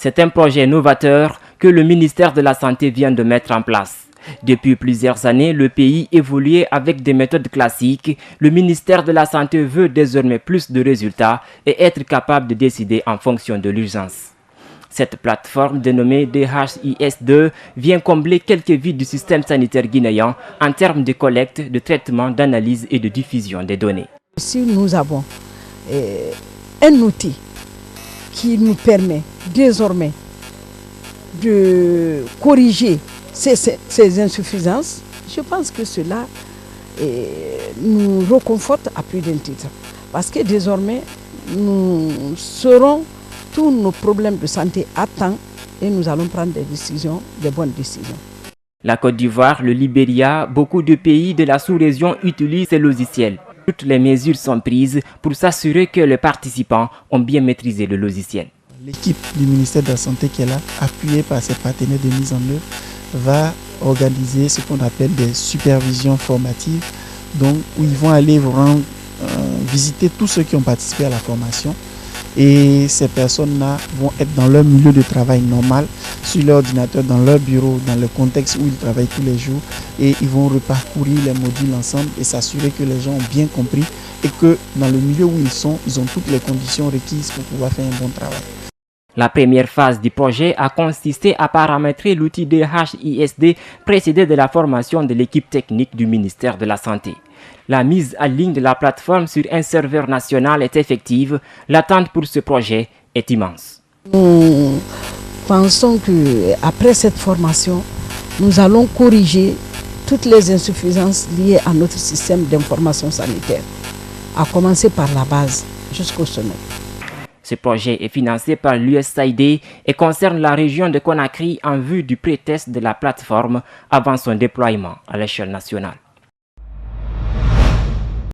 C'est un projet novateur que le ministère de la Santé vient de mettre en place. Depuis plusieurs années, le pays évoluait avec des méthodes classiques. Le ministère de la Santé veut désormais plus de résultats et être capable de décider en fonction de l'urgence. Cette plateforme dénommée DHIS2 vient combler quelques vides du système sanitaire guinéen en termes de collecte, de traitement, d'analyse et de diffusion des données. Si nous avons un outil qui nous permet désormais de corriger ces insuffisances, je pense que cela nous reconforte à plus d'un titre. Parce que désormais, nous saurons tous nos problèmes de santé à temps et nous allons prendre des décisions, des bonnes décisions. La Côte d'Ivoire, le Libéria, beaucoup de pays de la sous-région utilisent ces logiciels. Toutes les mesures sont prises pour s'assurer que les participants ont bien maîtrisé le logiciel. L'équipe du ministère de la Santé qui est là, appuyée par ses partenaires de mise en œuvre, va organiser ce qu'on appelle des supervisions formatives, donc où ils vont aller visiter tous ceux qui ont participé à la formation. Et ces personnes-là vont être dans leur milieu de travail normal, sur leur ordinateur, dans leur bureau, dans le contexte où ils travaillent tous les jours. Et ils vont reparcourir les modules ensemble et s'assurer que les gens ont bien compris et que dans le milieu où ils sont, ils ont toutes les conditions requises pour pouvoir faire un bon travail. La première phase du projet a consisté à paramétrer l'outil DHIS2 précédé de la formation de l'équipe technique du ministère de la Santé. La mise en ligne de la plateforme sur un serveur national est effective. L'attente pour ce projet est immense. Nous pensons qu'après cette formation, nous allons corriger toutes les insuffisances liées à notre système d'information sanitaire, à commencer par la base jusqu'au sommet. Ce projet est financé par l'USAID et concerne la région de Conakry en vue du pré-test de la plateforme avant son déploiement à l'échelle nationale.